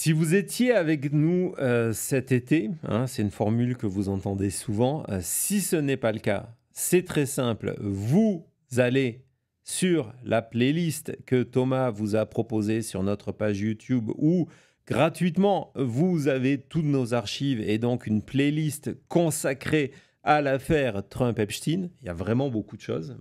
Si vous étiez avec nous cet été, hein, c'est une formule que vous entendez souvent, si ce n'est pas le cas, c'est très simple, vous allez sur la playlist que Thomas vous a proposée sur notre page YouTube où gratuitement vous avez toutes nos archives et donc une playlist consacrée à l'affaire Trump-Epstein. Il y a vraiment beaucoup de choses,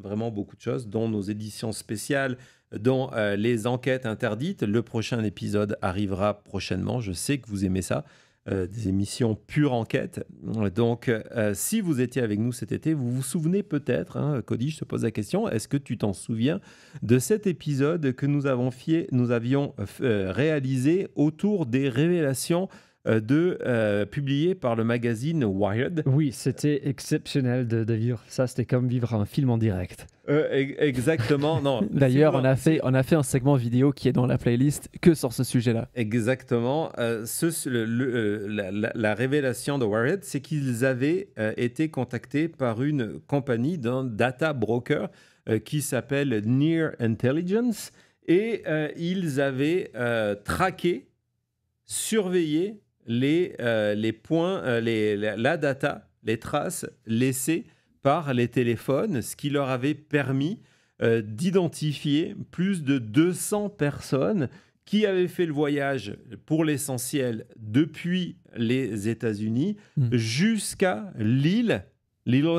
dont nos éditions spéciales, dont les enquêtes interdites. Le prochain épisode arrivera prochainement. Je sais que vous aimez ça. Des émissions pure enquête. Donc, si vous étiez avec nous cet été, vous vous souvenez peut-être, hein, Cody, je te pose la question, est-ce que tu t'en souviens de cet épisode que nous avions réalisé autour des révélations publiées par le magazine Wired? Oui, c'était exceptionnel de vivre ça. C'était comme vivre un film en direct. Exactement. Non, D'ailleurs, on a fait un segment vidéo qui est dans la playlist que sur ce sujet-là. Exactement. La révélation de Wired, c'est qu'ils avaient été contactés par une compagnie d'un data broker qui s'appelle Near Intelligence et ils avaient traqué, surveillé les points, la data, les traces laissées par les téléphones, ce qui leur avait permis d'identifier plus de 200 personnes qui avaient fait le voyage pour l'essentiel depuis les États-Unis jusqu'à l'île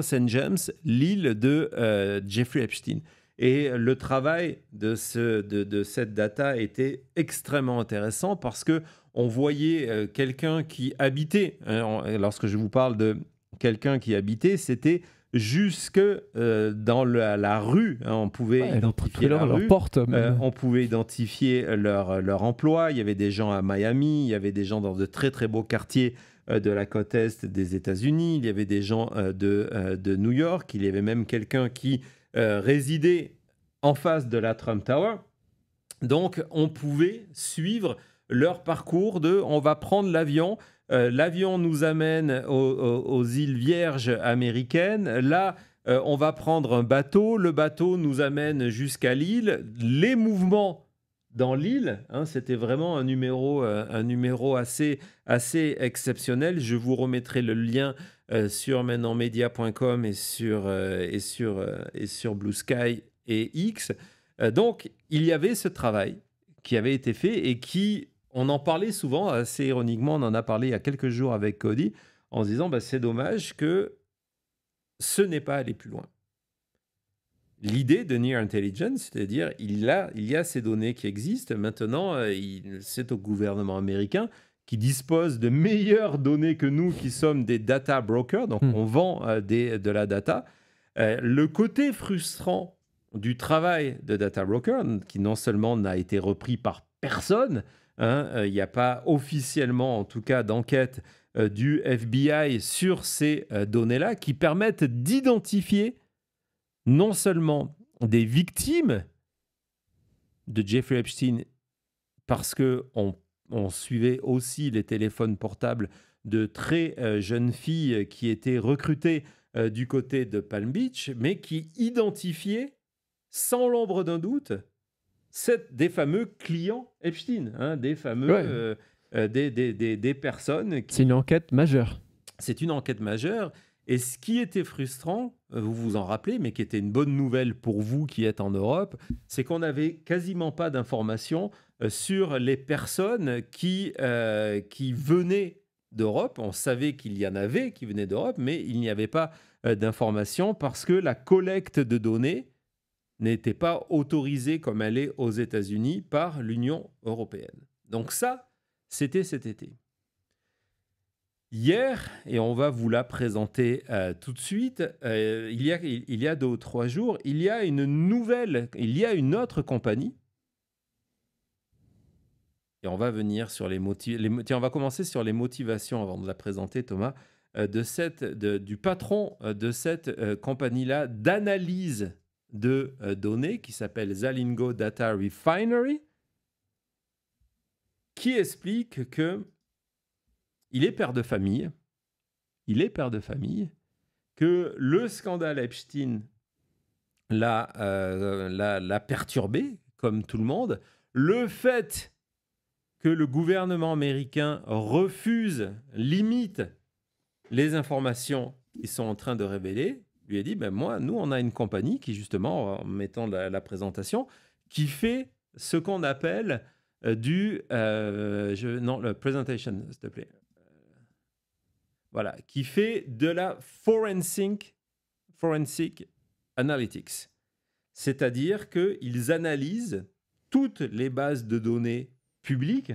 St. James, l'île de Jeffrey Epstein. Et le travail de cette data était extrêmement intéressant parce que on voyait quelqu'un qui habitait, hein, lorsque je vous parle de quelqu'un qui habitait, c'était jusque dans la rue. Hein, on pouvait identifier la rue, leur porte. on pouvait identifier leur emploi. Il y avait des gens à Miami, il y avait des gens dans de très très beaux quartiers de la côte est des États-Unis, il y avait des gens de New York, il y avait même quelqu'un qui résidait en face de la Trump Tower. Donc, on pouvait suivre leur parcours on va prendre l'avion. L'avion nous amène aux îles Vierges américaines. Là, on va prendre un bateau. Le bateau nous amène jusqu'à l'île. Les mouvements dans l'île, hein, c'était vraiment un numéro assez exceptionnel. Je vous remettrai le lien sur maintainmedia.com et sur Blue Sky et X. Donc, il y avait ce travail qui avait été fait et on en parlait souvent, assez ironiquement, on en a parlé il y a quelques jours avec Cody, en se disant c'est dommage que ce n'est pas allé plus loin. L'idée de Near Intelligence, c'est-à-dire il y a ces données qui existent, maintenant c'est au gouvernement américain qui dispose de meilleures données que nous qui sommes des data brokers, donc on vend de la data. Le côté frustrant du travail de data broker, qui non seulement n'a été repris par personne, il n'y a pas officiellement, en tout cas, d'enquête du FBI sur ces données-là qui permettent d'identifier non seulement des victimes de Jeffrey Epstein, parce qu'on suivait aussi les téléphones portables de très jeunes filles qui étaient recrutées du côté de Palm Beach, mais qui identifiaient sans l'ombre d'un doute des fameux clients Epstein, hein, des fameux des personnes. C'est une enquête majeure. C'est une enquête majeure. Et ce qui était frustrant, vous vous en rappelez, mais qui était une bonne nouvelle pour vous qui êtes en Europe, c'est qu'on n'avait quasiment pas d'informations sur les personnes qui venaient d'Europe. On savait qu'il y en avait qui venaient d'Europe, mais il n'y avait pas d'informations parce que la collecte de données n'était pas autorisée comme elle est aux États-Unis par l'Union européenne. Donc ça, c'était cet été. Hier, et on va vous la présenter tout de suite, il y a 2 ou 3 jours, il y a une autre compagnie, et on va venir sur tiens, on va commencer sur les motivations avant de la présenter, Thomas, du patron de cette compagnie-là d'analyse de données qui s'appelle Zalingo Data Refinery, qui explique que il est père de famille, que le scandale Epstein l'a perturbé, comme tout le monde. Le fait que le gouvernement américain refuse, limite les informations qu'ils sont en train de révéler, lui a dit, ben nous, on a une compagnie qui, justement, en mettant la présentation, qui fait ce qu'on appelle le presentation, s'il te plaît. Voilà, qui fait de la forensic analytics. C'est-à-dire qu'ils analysent toutes les bases de données publiques,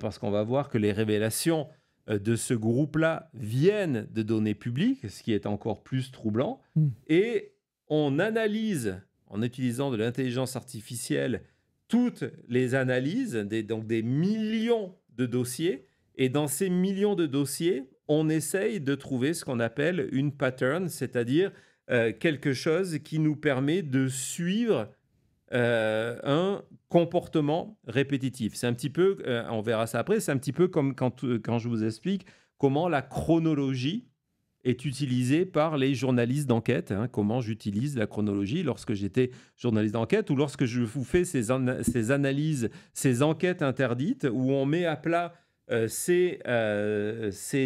parce qu'on va voir que les révélations de ce groupe-là viennent de données publiques, ce qui est encore plus troublant. Et on analyse, en utilisant de l'intelligence artificielle, toutes les analyses, donc des millions de dossiers. Et dans ces millions de dossiers, on essaye de trouver ce qu'on appelle une pattern, c'est-à-dire quelque chose qui nous permet de suivre un comportement répétitif. C'est un petit peu, on verra ça après, c'est un petit peu comme quand je vous explique comment la chronologie est utilisée par les journalistes d'enquête, comment j'utilise la chronologie lorsque j'étais journaliste d'enquête ou lorsque je vous fais ces analyses, ces enquêtes interdites où on met à plat ces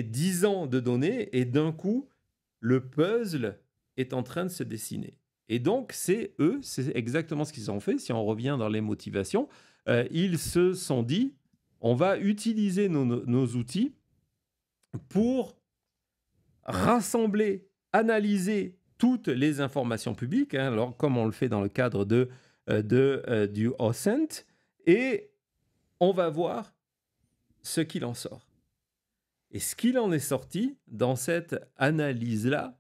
10 ans de données et d'un coup, le puzzle est en train de se dessiner. Et donc, c'est exactement ce qu'ils ont fait. Si on revient dans les motivations, ils se sont dit, on va utiliser nos outils pour rassembler, analyser toutes les informations publiques, alors comme on le fait dans le cadre du OSINT, et on va voir ce qu'il en sort. Et ce qu'il en est sorti dans cette analyse-là,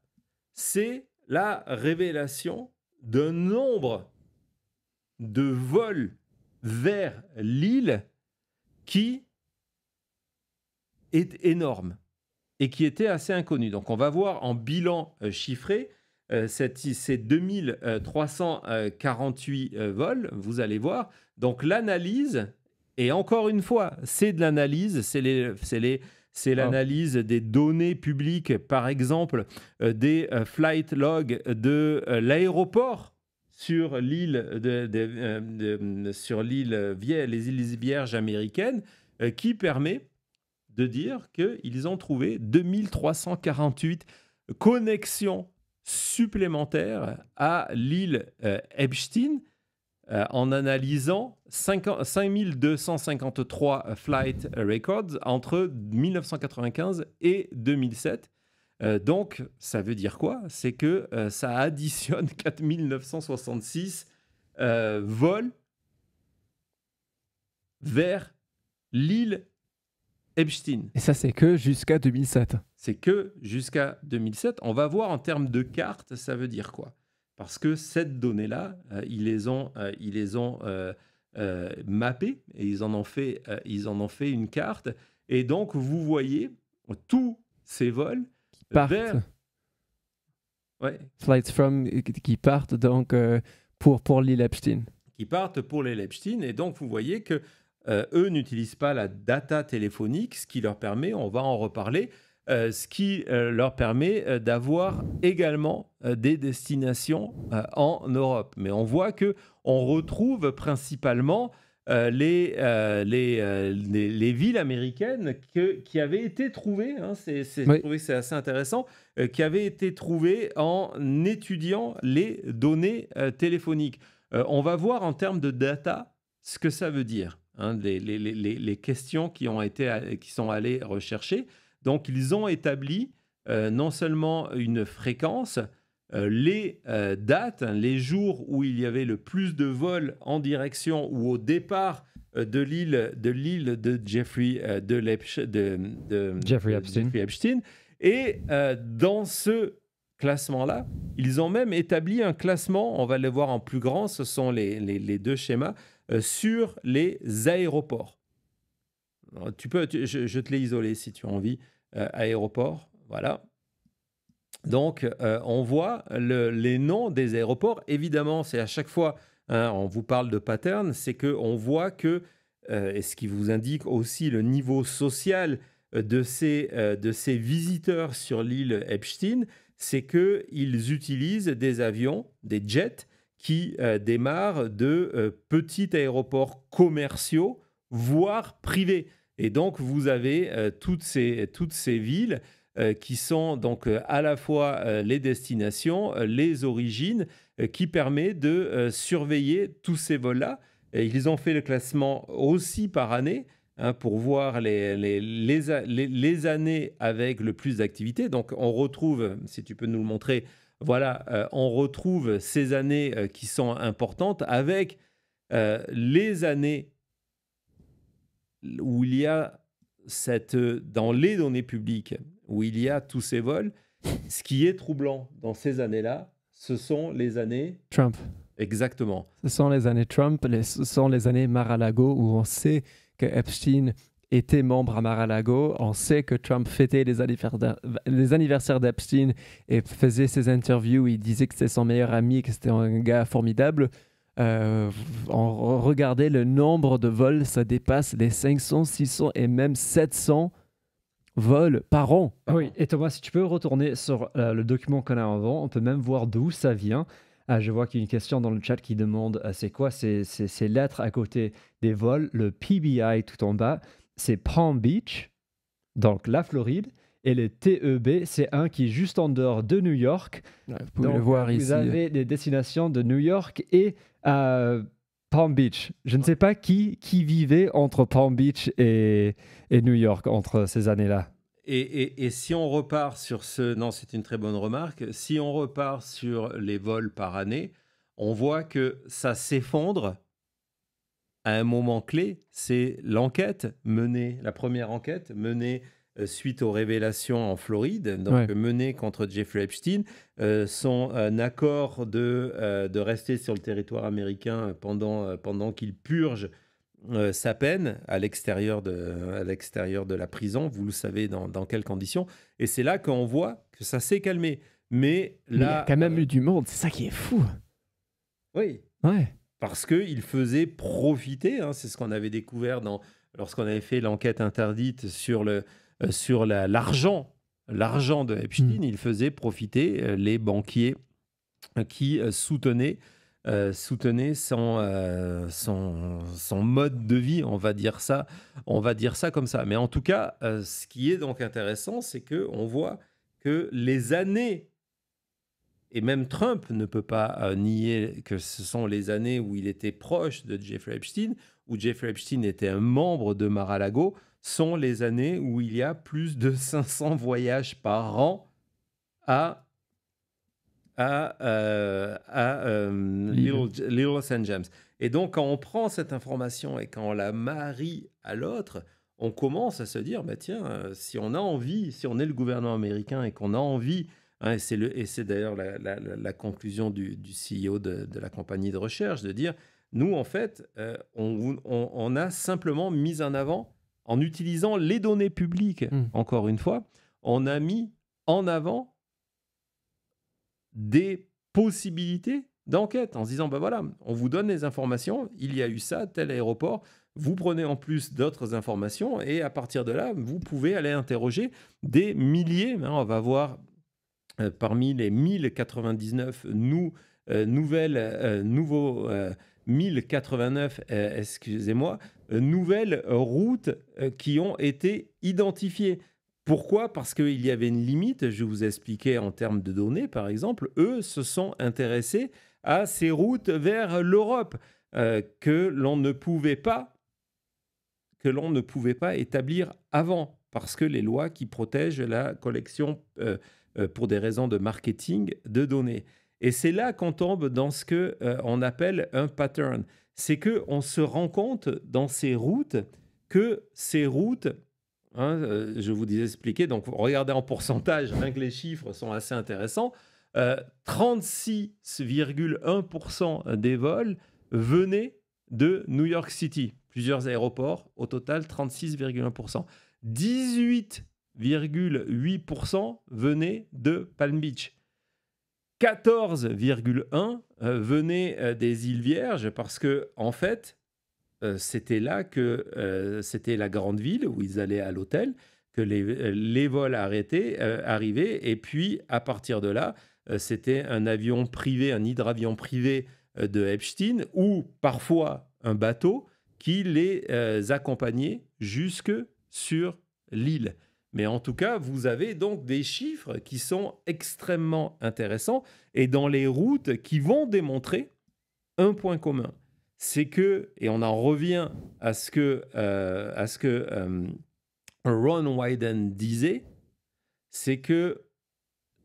c'est la révélation d'un nombre de vols vers l'île qui est énorme et qui était assez inconnu. Donc on va voir en bilan chiffré ces 2348 vols, vous allez voir. Donc l'analyse, et encore une fois, c'est de l'analyse, c'est l'analyse des données publiques, par exemple, des flight logs de l'aéroport sur l'île, sur les îles Vierges américaines, qui permet de dire qu'ils ont trouvé 2348 connexions supplémentaires à l'île Epstein, en analysant 5253 flight records entre 1995 et 2007. Donc, ça veut dire quoi? C'est que ça additionne 4966 vols vers l'île Epstein. Et ça, c'est que jusqu'à 2007. C'est que jusqu'à 2007. On va voir en termes de cartes, ça veut dire quoi? Parce que cette donnée-là, ils les ont mappées et ils en ont fait une carte. Et donc, vous voyez tous ces vols Qui partent. vers... Ouais. Flights from, qui partent donc pour l'île Epstein. Qui partent pour l'île Epstein. Et donc, vous voyez que eux n'utilisent pas la data téléphonique, ce qui leur permet, on va en reparler, ce qui leur permet d'avoir également des destinations en Europe. Mais on voit qu'on retrouve principalement les villes américaines qui avaient été trouvées, je trouvais que c'est assez intéressant, qui avaient été trouvées en étudiant les données téléphoniques. On va voir en termes de data ce que ça veut dire, les questions qui sont allées rechercher. Donc, ils ont établi non seulement une fréquence, les dates, les jours où il y avait le plus de vols en direction ou au départ de l'île de Jeffrey Epstein. Et dans ce classement-là, ils ont même établi un classement, on va le voir en plus grand, ce sont les deux schémas, sur les aéroports. Je te l'ai isolé si tu as envie. Aéroport, voilà. Donc, on voit les noms des aéroports. Évidemment, c'est à chaque fois, on vous parle de pattern, c'est qu'on voit que, et ce qui vous indique aussi le niveau social de ces visiteurs sur l'île Epstein, c'est qu'ils utilisent des avions, des jets, qui démarrent de petits aéroports commerciaux voire privées. Et donc, vous avez toutes ces villes qui sont donc à la fois les destinations, les origines, qui permet de surveiller tous ces vols-là. Et ils ont fait le classement aussi par année pour voir les années avec le plus d'activité. Donc, on retrouve, si tu peux nous le montrer, voilà, on retrouve ces années qui sont importantes avec les années où il y a dans les données publiques, où il y a tous ces vols. Ce qui est troublant dans ces années-là, ce sont les années... Trump. Exactement. Ce sont les années Trump, ce sont les années Mar-a-Lago où on sait que Epstein était membre à Mar-a-Lago. On sait que Trump fêtait les anniversaires d'Epstein et faisait ses interviews. Il disait que c'était son meilleur ami, que c'était un gars formidable. On regardait le nombre de vols, ça dépasse les 500, 600 et même 700 vols par an. Oui, et Thomas, si tu peux retourner sur le document qu'on a avant, on peut même voir d'où ça vient. Je vois qu'il y a une question dans le chat qui demande c'est quoi ces lettres à côté des vols. Le PBI tout en bas, c'est Palm Beach, donc la Floride. Et le TEB, c'est un qui est juste en dehors de New York. Ouais, vous pouvez le voir ici. Vous avez des destinations de New York et Palm Beach. Je ne sais pas qui vivait entre Palm Beach et New York entre ces années-là. Et si on repart sur Non, c'est une très bonne remarque. Si on repart sur les vols par année, on voit que ça s'effondre à un moment clé. C'est la première enquête menée suite aux révélations en Floride, donc menée contre Jeffrey Epstein. Son accord de rester sur le territoire américain pendant qu'il purge sa peine à l'extérieur de la prison, vous le savez dans quelles conditions, et c'est là qu'on voit que ça s'est calmé. Mais là, il y a quand même eu du monde, c'est ça qui est fou. Oui, ouais. Parce qu'il faisait profiter, c'est ce qu'on avait découvert lorsqu'on avait fait l'enquête interdite sur l'argent de Epstein, il faisait profiter les banquiers qui soutenaient son mode de vie, on va dire ça comme ça. Mais en tout cas, ce qui est donc intéressant, c'est qu'on voit que les années, et même Trump ne peut pas nier que ce sont les années où il était proche de Jeffrey Epstein, où Jeffrey Epstein était un membre de Mar-a-Lago, sont les années où il y a plus de 500 voyages par an à Little St. James. Et donc, quand on prend cette information et quand on la marie à l'autre, on commence à se dire, tiens, si on a envie, si on est le gouvernement américain et qu'on a envie, et c'est d'ailleurs la conclusion du CEO de la compagnie de recherche, de dire, nous, en fait, on a simplement mis en avant, en utilisant les données publiques, encore une fois, on a mis en avant des possibilités d'enquête en se disant, voilà, on vous donne les informations, il y a eu ça, tel aéroport, vous prenez en plus d'autres informations et à partir de là, vous pouvez aller interroger des milliers, on va voir parmi les 1099 nouvelles routes qui ont été identifiées. Pourquoi ? Parce qu'il y avait une limite, je vous expliquais en termes de données, par exemple, eux se sont intéressés à ces routes vers l'Europe que l'on ne pouvait pas établir avant, parce que les lois qui protègent la collection pour des raisons de marketing de données. Et c'est là qu'on tombe dans ce qu'on appelle un pattern. C'est qu'on se rend compte dans ces routes que ces routes... je vous ai expliqué, donc regardez en pourcentage, rien que les chiffres sont assez intéressants. 36,1% des vols venaient de New York City. Plusieurs aéroports, au total 36,1%. 18,8% venaient de Palm Beach. 14,1% venaient des îles Vierges parce que, en fait, c'était là que c'était la grande ville où ils allaient à l'hôtel, que les vols arrivaient, et puis à partir de là, c'était un hydravion privé de Epstein ou parfois un bateau qui les accompagnait jusque sur l'île. Mais en tout cas, vous avez donc des chiffres qui sont extrêmement intéressants et dans les routes qui vont démontrer un point commun. C'est que, et on en revient à ce que Ron Wyden disait, c'est que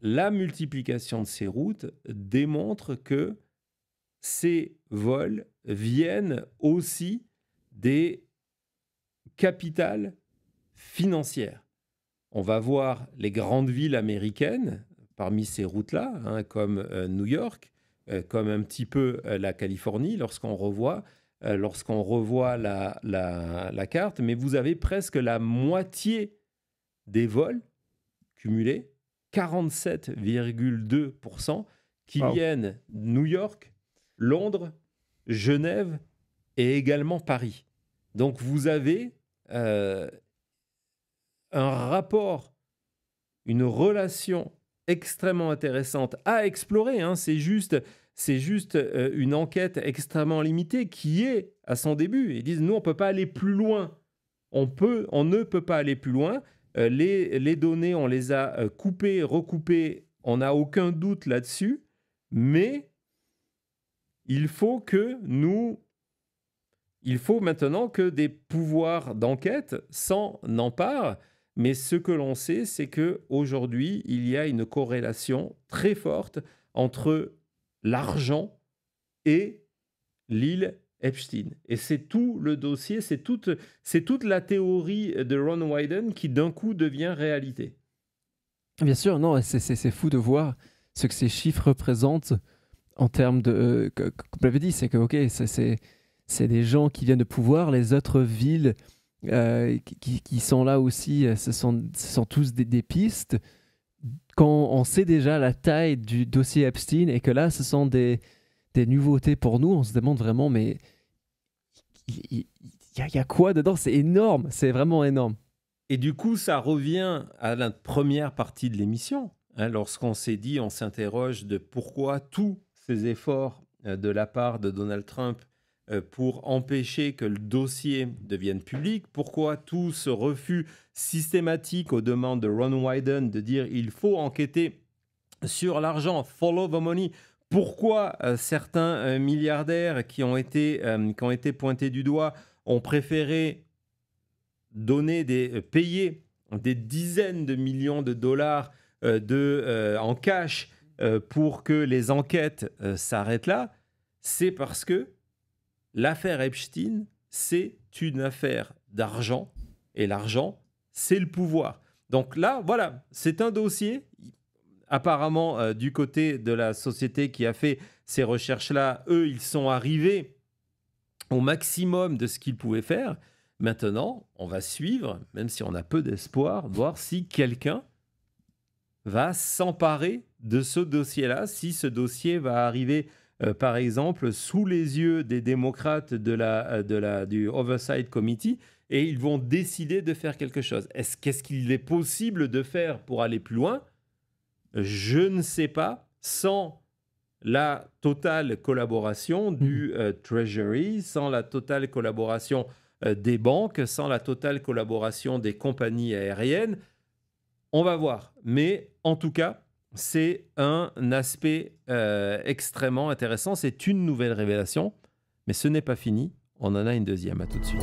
la multiplication de ces routes démontre que ces vols viennent aussi des capitales financières. On va voir les grandes villes américaines parmi ces routes-là, hein, comme New York, comme un petit peu la Californie, lorsqu'on revoit la carte. Mais vous avez presque la moitié des vols cumulés, 47,2%, qui viennent de New York, Londres, Genève et également Paris. Donc vous avez un rapport, une relation extrêmement intéressante à explorer. Hein. C'est juste une enquête extrêmement limitée qui est à son début. Ils disent, nous, on ne peut pas aller plus loin. On ne peut pas aller plus loin. Les données, on les a coupées, recoupées. On n'a aucun doute là-dessus. Mais il faut maintenant que des pouvoirs d'enquête s'en emparent. Mais ce que l'on sait, c'est qu'aujourd'hui, il y a une corrélation très forte entre l'argent et l'île Epstein. Et c'est tout le dossier, c'est toute la théorie de Ron Wyden qui d'un coup devient réalité. Bien sûr, non, c'est fou de voir ce que ces chiffres représentent en termes de... comme vous l'avez dit, c'est que, ok, c'est des gens qui viennent de pouvoir, les autres villes qui sont là aussi, ce sont tous des pistes. Quand on sait déjà la taille du dossier Epstein et que là, ce sont des nouveautés pour nous, on se demande vraiment, mais il y a quoi dedans? C'est énorme, c'est vraiment énorme. Et du coup, ça revient à la première partie de l'émission, hein, lorsqu'on s'est dit, on s'interroge de pourquoi tous ces efforts de la part de Donald Trump pour empêcher que le dossier devienne public, pourquoi tout ce refus systématique aux demandes de Ron Wyden de dire il faut enquêter sur l'argent, follow the money, pourquoi certains milliardaires qui ont été pointés du doigt ont préféré payer des dizaines de millions de dollars en cash pour que les enquêtes s'arrêtent là, c'est parce que l'affaire Epstein, c'est une affaire d'argent, et l'argent, c'est le pouvoir. Donc là, voilà, c'est un dossier, apparemment, du côté de la société qui a fait ces recherches-là, eux, ils sont arrivés au maximum de ce qu'ils pouvaient faire. Maintenant, on va suivre, même si on a peu d'espoir, voir si quelqu'un va s'emparer de ce dossier-là, si ce dossier va arriver... par exemple, sous les yeux des démocrates du Oversight Committee, et ils vont décider de faire quelque chose. Qu'est-ce qu'il est possible de faire pour aller plus loin? Je ne sais pas, sans la totale collaboration du Treasury, sans la totale collaboration des banques, sans la totale collaboration des compagnies aériennes. On va voir. Mais en tout cas, c'est un aspect extrêmement intéressant. C'est une nouvelle révélation, mais ce n'est pas fini. On en a une deuxième. À tout de suite.